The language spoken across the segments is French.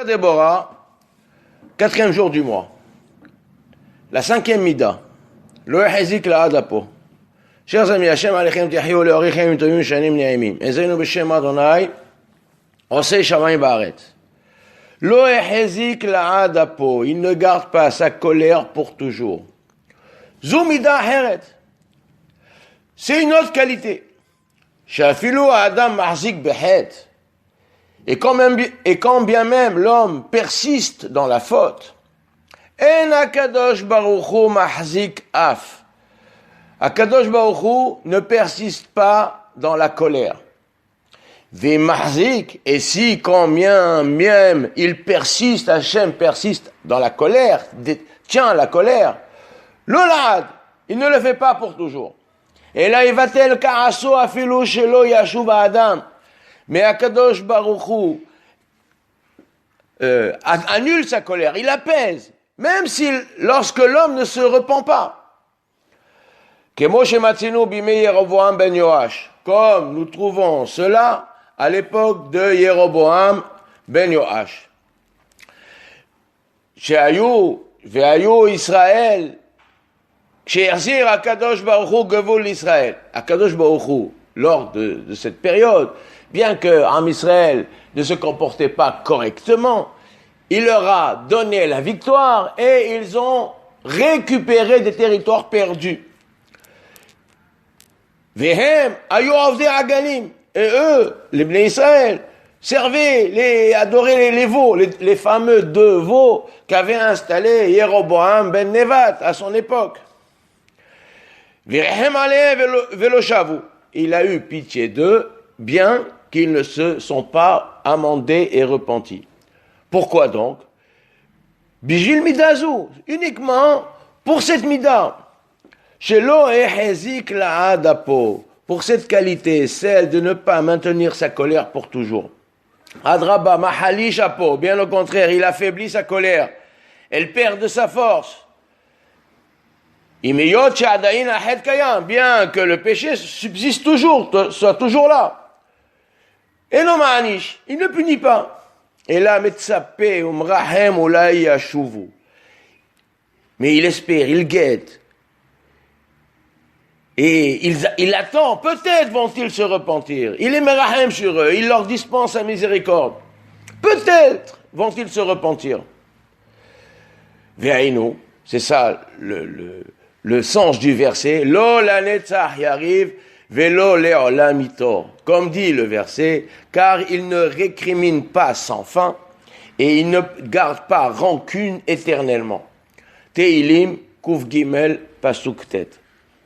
Déborah, 4e jour du mois. La 5e mida. Lo yahizik la'ad apo. Chers amis, Hashem alechem tihiou le'orichem tovim shanim ni'imim. Ezenu b'shem Adonai, osei shamayim ba'aretz. Lo yahizik la'ad apo. Il ne garde pas sa colère pour toujours. Zu mida heret. C'est une autre qualité. Shafilou Adam mahzik behet. Et quand bien même l'homme persiste dans la faute, En Akadosh Baruch Hu mahzik af. Akadosh Baruch Hu ne persiste pas dans la colère. Ve mahzik, et si quand bien même il persiste, Hachem persiste dans la colère, tient la colère, l'olad, il ne le fait pas pour toujours. Et là, il va tel ka'aso afilu shelo yashuv Adam. Mais Akadosh Baruch Hu annule sa colère, il apaise, même lorsque l'homme ne se repent pas. Kemo shematzinu bimei Yeroboam ben Yoash, comme nous trouvons cela à l'époque de Yeroboam ben Yoash. Shehayu ve'ayu Israël, she'achzir Akadosh Baruch Hu gevul Israël. Akadosh Baruch Hu, lors de cette période, bien que Am Israël ne se comportait pas correctement, il leur a donné la victoire et ils ont récupéré des territoires perdus. Vehem ayu avdei agalim, et eux, les Bnei Israël, adoraient les veaux, les fameux 2 veaux qu'avait installé Yeroboam ben Nevat à son époque. Vehem alehem velo shavu, il a eu pitié d'eux, bien qu'ils ne se sont pas amendés et repentis. Pourquoi donc? Bijil midazu, uniquement pour cette mida. Shelo ehezik la'ad apo, pour cette qualité, celle de ne pas maintenir sa colère pour toujours. Adraba mahalish apo, bien au contraire, il affaiblit sa colère. Elle perd de sa force. Imeyot she'adayin ahed kayam, bien que le péché subsiste toujours, soit toujours là. Et non ma'anish, il ne punit pas. Et là, metzapé umrahem ulai yashuvu. Mais il espère, il guette. Et il attend, peut-être vont-ils se repentir. Il est merahem sur eux, il leur dispense sa miséricorde. Peut-être vont-ils se repentir. Ve'ainu, c'est ça le sens du verset. Lo la netzach yariv. Velo le'olam ito, comme dit le verset, car il ne récrimine pas sans fin et il ne garde pas rancune éternellement. Teilim kuf gimel pasuk tet.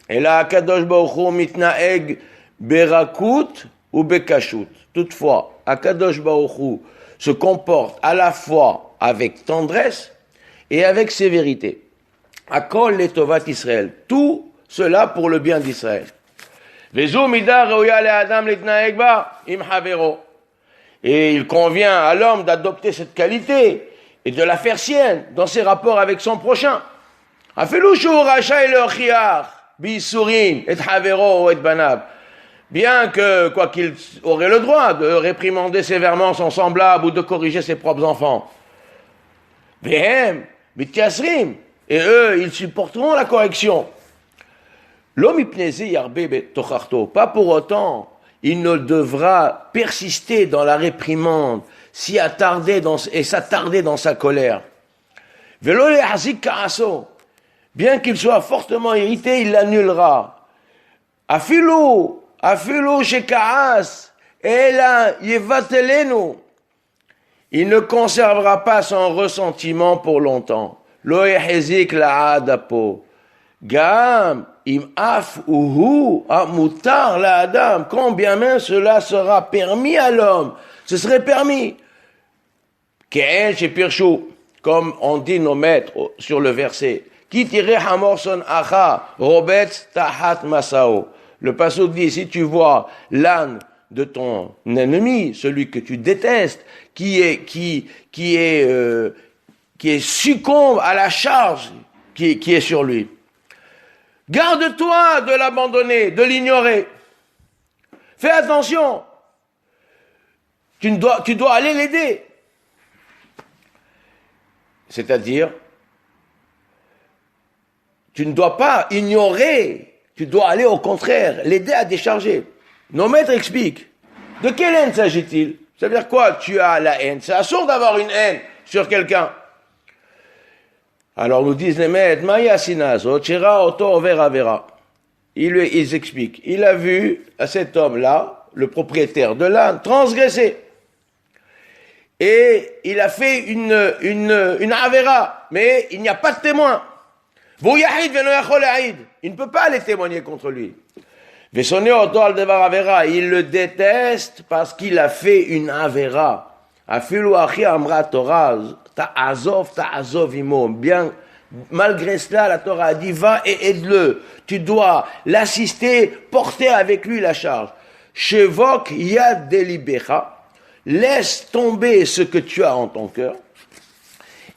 Et là, Akadosh Baruch Hu mitnaeg berakut ou bekashut. Toutefois, Akadosh Baruch Hu se comporte à la fois avec tendresse et avec sévérité. Akol letovat Israël. Tout cela pour le bien d'Israël. Et il convient à l'homme d'adopter cette qualité et de la faire sienne dans ses rapports avec son prochain. Bien que, quoi qu'il aurait le droit de réprimander sévèrement son semblable ou de corriger ses propres enfants. Et eux, ils supporteront la correction. Pas pour autant, il ne devra persister dans la réprimande, s'attarder dans sa colère. Bien qu'il soit fortement irrité, il l'annulera. Afilu shekaas, ela yevatelenu. Il ne conservera pas son ressentiment pour longtemps. Lo yehezik la'ad apo. Gam im af uhu mutar la adam, quand bien même cela sera permis à l'homme, ce serait permis. Ke'en shepirshu, comme on dit nos maîtres sur le verset, qui tirait hamorson acha robetz tahat masao. Le pasuk dit, si tu vois l'âne de ton ennemi, celui que tu détestes, qui succombe à la charge qui est sur lui. Garde-toi de l'abandonner, de l'ignorer. Fais attention. Tu dois aller l'aider. C'est-à-dire, tu ne dois pas ignorer, tu dois aller au contraire, l'aider à décharger. Nos maîtres expliquent. De quelle haine s'agit-il? Ça veut dire quoi? Tu as la haine. C'est absurde d'avoir une haine sur quelqu'un. Alors nous disent les maîtres, Maya Sinazo, Chira Oto Vera Vera. Ils expliquent. Il a vu à cet homme-là, le propriétaire de l'âne, transgresser. Et il a fait une avera, mais il n'y a pas de témoin. Il ne peut pas aller témoigner contre lui. Il le déteste parce qu'il a fait une avera. Bien, malgré cela, la Torah a dit, va et aide-le. Tu dois l'assister, porter avec lui la charge. Shevok yad delibecha. Laisse tomber ce que tu as en ton cœur.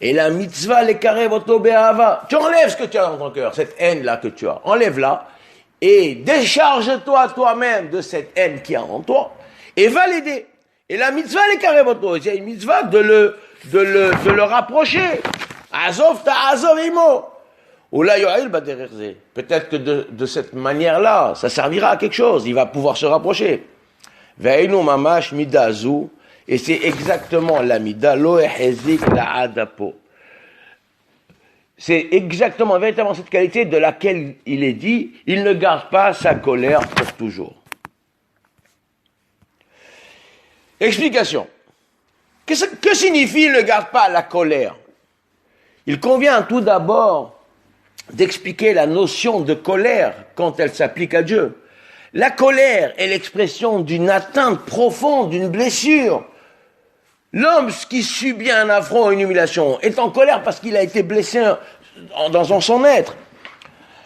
Et la mitzvah les karev oto be'ahava. Tu enlèves ce que tu as dans ton cœur, cette haine-là que tu as. Enlève-la. Et décharge-toi toi-même de cette haine qui est en toi. Et va l'aider. Et la mitzvah les karev oto. C'est une mitzvah de le rapprocher. Azov ta azov imo. Peut-être que de cette manière-là, ça servira à quelque chose. Il va pouvoir se rapprocher. Ve'enu mamash midazu. Et c'est exactement la mida, lo ehezik la adapo. C'est exactement, véritablement cette qualité de laquelle il est dit, il ne garde pas sa colère pour toujours. Explication. Que signifie ne garde pas la colère? Il convient tout d'abord d'expliquer la notion de colère quand elle s'applique à Dieu. La colère est l'expression d'une atteinte profonde, d'une blessure. L'homme qui subit un affront, une humiliation, est en colère parce qu'il a été blessé dans son être.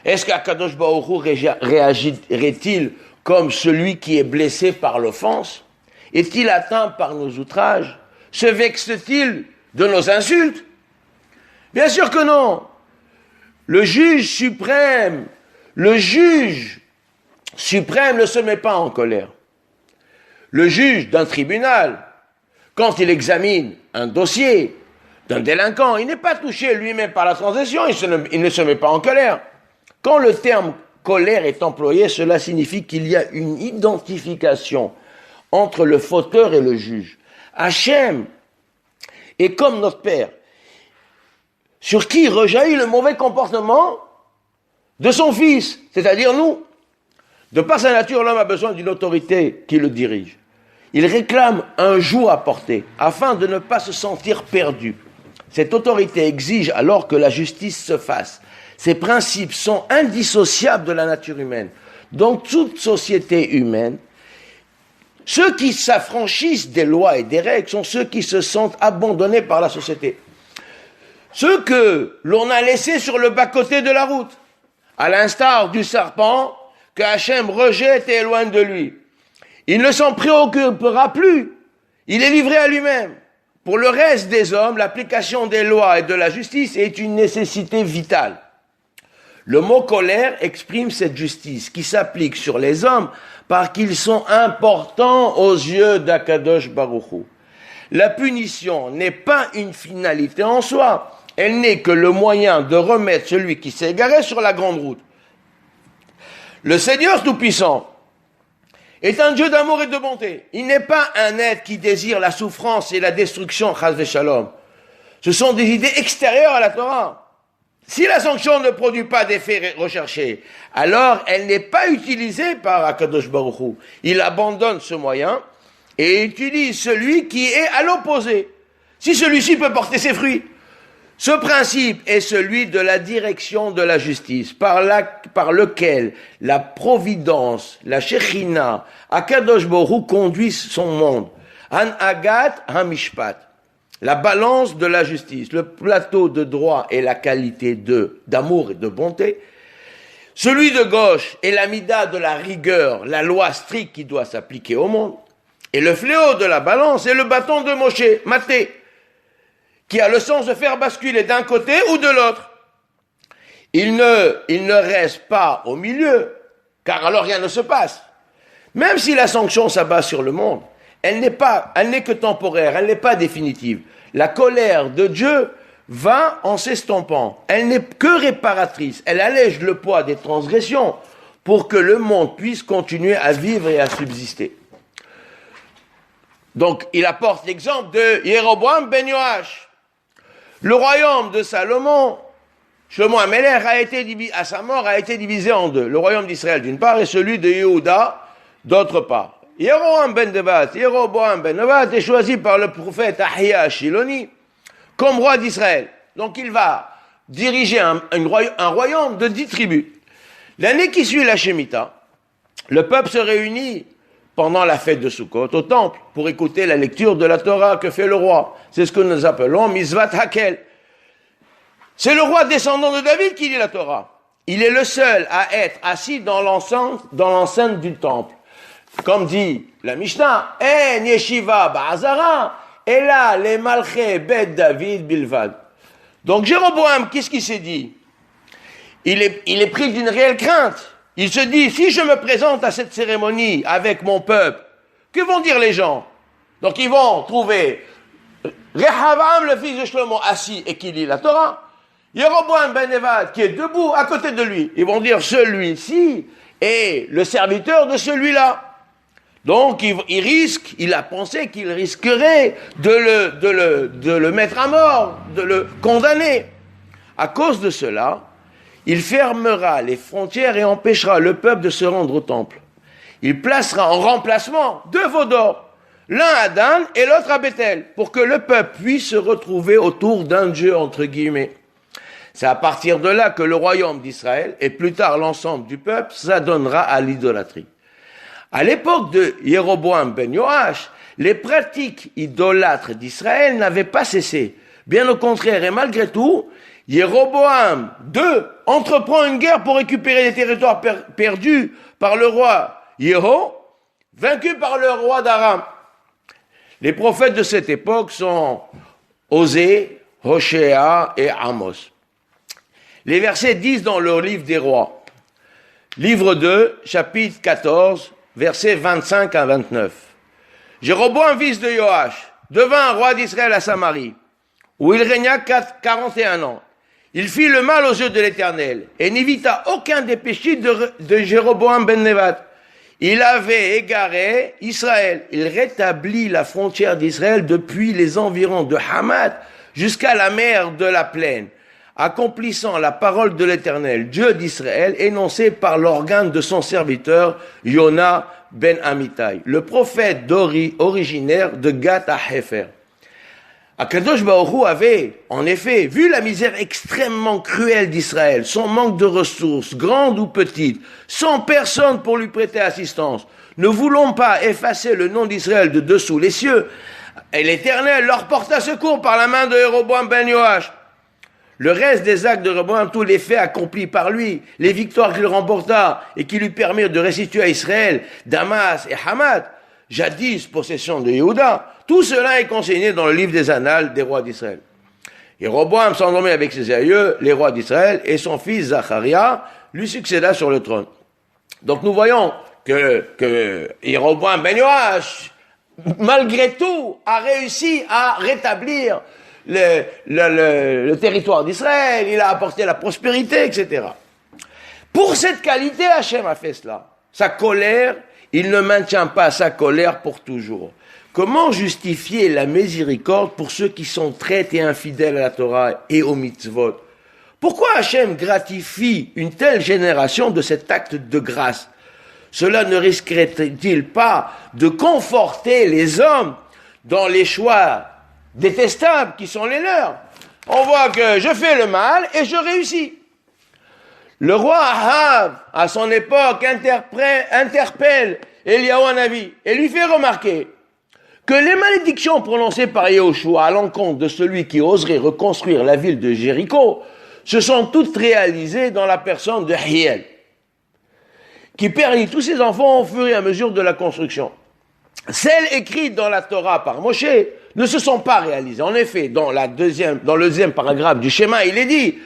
Est-ce qu'Akadosh Baruch Hu réagirait-il comme celui qui est blessé par l'offense? Est-il atteint par nos outrages? Se vexe-t-il de nos insultes? Bien sûr que non. Le juge suprême ne se met pas en colère. Le juge d'un tribunal, quand il examine un dossier d'un délinquant, il n'est pas touché lui-même par la transgression, il ne se met pas en colère. Quand le terme colère est employé, cela signifie qu'il y a une identification entre le fauteur et le juge. Hachem est comme notre Père, sur qui rejaillit le mauvais comportement de son Fils, c'est-à-dire nous. De par sa nature, l'homme a besoin d'une autorité qui le dirige. Il réclame un joug à porter, afin de ne pas se sentir perdu. Cette autorité exige alors que la justice se fasse. Ces principes sont indissociables de la nature humaine. Dans toute société humaine, ceux qui s'affranchissent des lois et des règles sont ceux qui se sentent abandonnés par la société. Ceux que l'on a laissés sur le bas-côté de la route, à l'instar du serpent que Hachem rejette et éloigne de lui. Il ne s'en préoccupera plus. Il est livré à lui-même. Pour le reste des hommes, l'application des lois et de la justice est une nécessité vitale. Le mot colère exprime cette justice qui s'applique sur les hommes parce qu'ils sont importants aux yeux d'Akadosh Baruch Hu. La punition n'est pas une finalité en soi. Elle n'est que le moyen de remettre celui qui s'est égaré sur la grande route. Le Seigneur Tout-Puissant est un Dieu d'amour et de bonté. Il n'est pas un être qui désire la souffrance et la destruction, chas v'shalom. Ce sont des idées extérieures à la Torah. Si la sanction ne produit pas d'effet recherché, alors elle n'est pas utilisée par Akadosh Baruch Hu. Il abandonne ce moyen et utilise celui qui est à l'opposé. Si celui-ci peut porter ses fruits. Ce principe est celui de la direction de la justice, par lequel la providence, la Shekhinah, Akadosh Baruch Hu conduit son monde. Han-Agat Ha-Mishpat, la balance de la justice, le plateau de droit et la qualité d'amour et de bonté. Celui de gauche est l'amida de la rigueur, la loi stricte qui doit s'appliquer au monde. Et le fléau de la balance est le bâton de Moshe, Maté, qui a le sens de faire basculer d'un côté ou de l'autre. Il ne reste pas au milieu, car alors rien ne se passe. Même si la sanction s'abat sur le monde, elle n'est que temporaire, elle n'est pas définitive. La colère de Dieu va en s'estompant. Elle n'est que réparatrice. Elle allège le poids des transgressions pour que le monde puisse continuer à vivre et à subsister. Donc, il apporte l'exemple de Jéroboam ben Yoash. Le royaume de Salomon, Shlomo HaMelech, à sa mort, a été divisé en deux. Le royaume d'Israël d'une part et celui de Yehuda d'autre part. Jéroboam ben Nebat est choisi par le prophète Ahia Shiloni comme roi d'Israël. Donc il va diriger un royaume de 10 tribus. L'année qui suit la Shemitah, le peuple se réunit pendant la fête de Sukkot au temple pour écouter la lecture de la Torah que fait le roi. C'est ce que nous appelons Mizvat Hakel. C'est le roi descendant de David qui lit la Torah. Il est le seul à être assis dans l'enceinte du temple. Comme dit la Mishnah, En Yeshiva Ba'azara, et là, les Malchei Bet David Bilvad. Donc Jéroboam, qu'est-ce qu'il s'est dit? Il est pris d'une réelle crainte. Il se dit, si je me présente à cette cérémonie avec mon peuple, que vont dire les gens? Donc ils vont trouver Rehavam, le fils de Shlomo, assis et qui lit la Torah. Jéroboam ben Nebat, qui est debout à côté de lui. Ils vont dire, celui-ci est le serviteur de celui-là. Donc il a pensé qu'il risquerait de le mettre à mort, de le condamner. À cause de cela, il fermera les frontières et empêchera le peuple de se rendre au temple. Il placera en remplacement 2 veaux d'or, l'un à Dan et l'autre à Bethel, pour que le peuple puisse se retrouver autour d'un Dieu, entre guillemets. C'est à partir de là que le royaume d'Israël, et plus tard l'ensemble du peuple, s'adonnera à l'idolâtrie. À l'époque de Jéroboam ben Yoash, les pratiques idolâtres d'Israël n'avaient pas cessé. Bien au contraire, et malgré tout, Jéroboam II entreprend une guerre pour récupérer les territoires perdus par le roi Yého, vaincu par le roi d'Aram. Les prophètes de cette époque sont Osée, Hoshéa et Amos. Les versets disent dans le livre des rois, livre 2, chapitre 14, versets 25 à 29. Jéroboam, fils de Yoash, devint roi d'Israël à Samarie, où il régna 41 ans. Il fit le mal aux yeux de l'Éternel et n'évita aucun des péchés de Jéroboam ben Nebat. Il avait égaré Israël. Il rétablit la frontière d'Israël depuis les environs de Hamath jusqu'à la mer de la plaine, accomplissant la parole de l'Éternel, Dieu d'Israël, énoncée par l'organe de son serviteur, Yona ben Amittai, le prophète originaire de Gath à Hefer. Akadosh Baruch Hu avait, en effet, vu la misère extrêmement cruelle d'Israël, son manque de ressources, grandes ou petites, sans personne pour lui prêter assistance. Ne voulons pas effacer le nom d'Israël de dessous les cieux. Et l'Éternel leur porta secours par la main de Jéroboam ben Yoash. Le reste des actes de Jéroboam, tous les faits accomplis par lui, les victoires qu'il remporta et qui lui permirent de restituer à Israël Damas et Hamath, jadis possession de Yehuda, tout cela est consigné dans le livre des annales des rois d'Israël. Jéroboam s'endormit avec ses aïeux, les rois d'Israël, et son fils Zacharia lui succéda sur le trône. Donc nous voyons que Jéroboam ben Yoash, malgré tout, a réussi à rétablir le territoire d'Israël, il a apporté la prospérité, etc. Pour cette qualité, Hachem a fait cela. Sa colère, il ne maintient pas sa colère pour toujours. Comment justifier la miséricorde pour ceux qui sont traîtres et infidèles à la Torah et aux mitzvot? Pourquoi Hachem gratifie une telle génération de cet acte de grâce? Cela ne risquerait-il pas de conforter les hommes dans les choix détestables qui sont les leurs? On voit que je fais le mal et je réussis. Le roi Ahab, à son époque, interpelle Eliyahu Hanavi et lui fait remarquer que les malédictions prononcées par Yehoshua à l'encontre de celui qui oserait reconstruire la ville de Jéricho se sont toutes réalisées dans la personne de Hiel, qui perdit tous ses enfants au fur et à mesure de la construction. Celles écrites dans la Torah par Moshe ne se sont pas réalisées. En effet, dans le deuxième paragraphe du schéma, il est dit: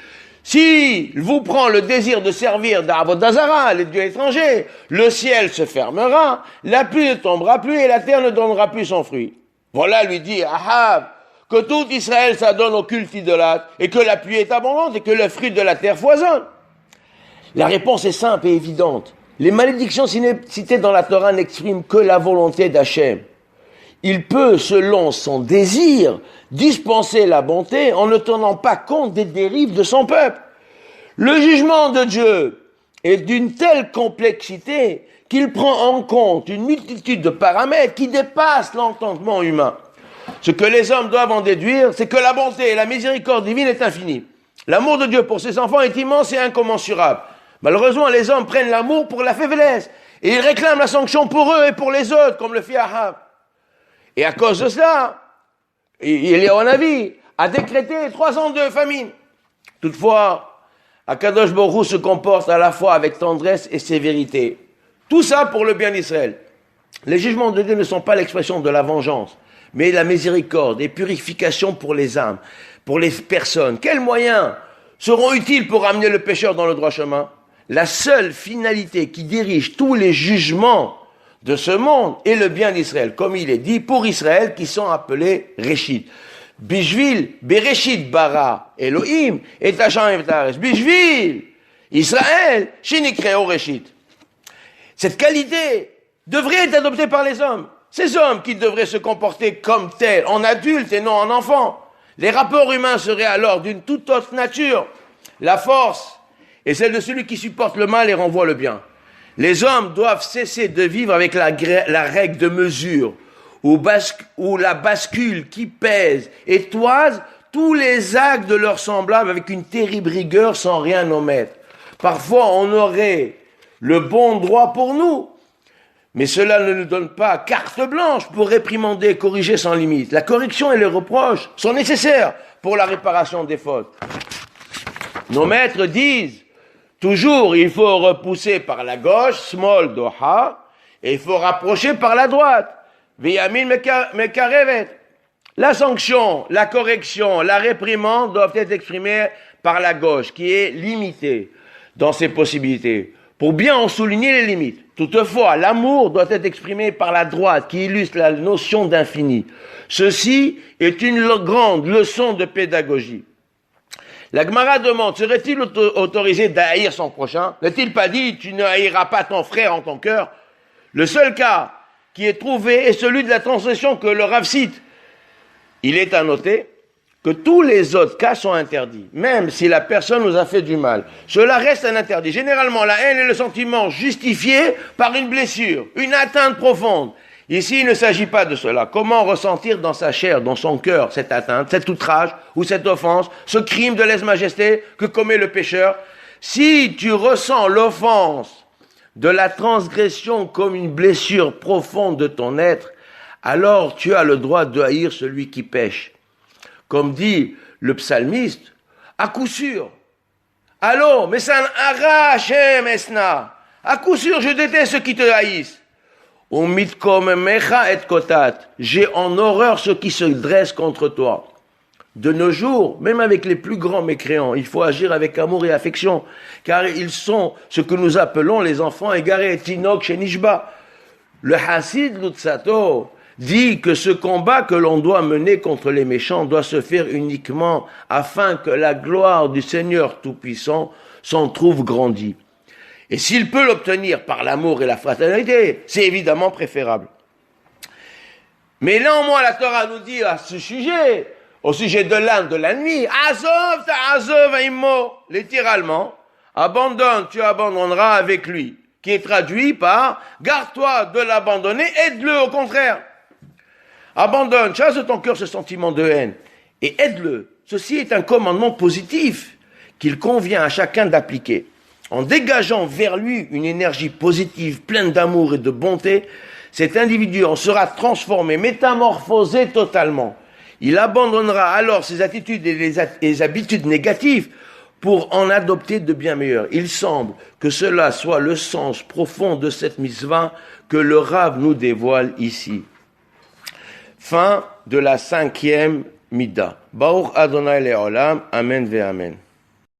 si vous prend le désir de servir d'Avodah Zara, les dieux étrangers, le ciel se fermera, la pluie ne tombera plus et la terre ne donnera plus son fruit. Voilà, lui dit Ahab, que tout Israël s'adonne au culte idolâtre, et que la pluie est abondante, et que le fruit de la terre foisonne? La réponse est simple et évidente. Les malédictions citées dans la Torah n'expriment que la volonté d'Hachem. Il peut, selon son désir, dispenser la bonté en ne tenant pas compte des dérives de son peuple. Le jugement de Dieu est d'une telle complexité qu'il prend en compte une multitude de paramètres qui dépassent l'entendement humain. Ce que les hommes doivent en déduire, c'est que la bonté et la miséricorde divine est infinie. L'amour de Dieu pour ses enfants est immense et incommensurable. Malheureusement, les hommes prennent l'amour pour la faiblesse et ils réclament la sanction pour eux et pour les autres, comme le fit Ahab. Et à cause de cela, Éliyahu a décrété 3 ans de famine. Toutefois, Akadosh Baruch Hu se comporte à la fois avec tendresse et sévérité. Tout ça pour le bien d'Israël. Les jugements de Dieu ne sont pas l'expression de la vengeance, mais la miséricorde et purification pour les âmes, pour les personnes. Quels moyens seront utiles pour amener le pécheur dans le droit chemin? La seule finalité qui dirige tous les jugements de ce monde est le bien d'Israël, comme il est dit, pour Israël qui sont appelés Réchit. Bishvil, Bereshit bara Elohim, et Hashem et Bishvil, Israël, Shinikreo Réchit. Cette qualité devrait être adoptée par les hommes. Ces hommes qui devraient se comporter comme tels, en adultes et non en enfants. Les rapports humains seraient alors d'une toute autre nature. La force est celle de celui qui supporte le mal et renvoie le bien. Les hommes doivent cesser de vivre avec la règle de mesure, ou la bascule qui pèse et toise tous les actes de leurs semblables avec une terrible rigueur sans rien omettre. Parfois, on aurait le bon droit pour nous, mais cela ne nous donne pas carte blanche pour réprimander et corriger sans limite. La correction et les reproches sont nécessaires pour la réparation des fautes. Nos maîtres disent toujours, il faut repousser par la gauche, small doha, et il faut rapprocher par la droite, veyamin mekarevet. La sanction, la correction, la réprimande doivent être exprimées par la gauche, qui est limitée dans ses possibilités, pour bien en souligner les limites. Toutefois, l'amour doit être exprimé par la droite, qui illustre la notion d'infini. Ceci est une grande leçon de pédagogie. La Gemara demande, serait-il autorisé d'haïr son prochain? N'est-il pas dit, tu ne haïras pas ton frère en ton cœur? Le seul cas qui est trouvé est celui de la transgression que le Rav cite. Il est à noter que tous les autres cas sont interdits, même si la personne nous a fait du mal. Cela reste un interdit. Généralement, la haine est le sentiment justifié par une blessure, une atteinte profonde. Ici, il ne s'agit pas de cela. Comment ressentir dans sa chair, dans son cœur, cette atteinte, cet outrage ou cette offense, ce crime de lèse-majesté que commet le pécheur? Si tu ressens l'offense de la transgression comme une blessure profonde de ton être, alors tu as le droit de haïr celui qui pêche. Comme dit le psalmiste, à coup sûr, allô, mais ça n'arrachem esna. À coup sûr, je déteste ceux qui te haïssent. J'ai en horreur ceux qui se dressent contre toi. De nos jours, même avec les plus grands mécréants, il faut agir avec amour et affection, car ils sont ce que nous appelons les enfants égarés, Tinok chez Nishba. Le Hassid Lutzato dit que ce combat que l'on doit mener contre les méchants doit se faire uniquement afin que la gloire du Seigneur Tout-Puissant s'en trouve grandie. Et s'il peut l'obtenir par l'amour et la fraternité, c'est évidemment préférable. Mais néanmoins, la Torah nous dit à ce sujet, au sujet de l'âme de la nuit, Azov ta'azov aimo, littéralement, abandonne, tu abandonneras avec lui, qui est traduit par garde-toi de l'abandonner, aide-le au contraire. Abandonne, chasse de ton cœur ce sentiment de haine et aide-le. Ceci est un commandement positif qu'il convient à chacun d'appliquer. En dégageant vers lui une énergie positive, pleine d'amour et de bonté, cet individu en sera transformé, métamorphosé totalement. Il abandonnera alors ses attitudes et les habitudes négatives pour en adopter de bien meilleures. Il semble que cela soit le sens profond de cette mitzvah que le Rav nous dévoile ici. Fin de la 5e Mida. Baruch Adonai Le'olam. Amen ve Amen.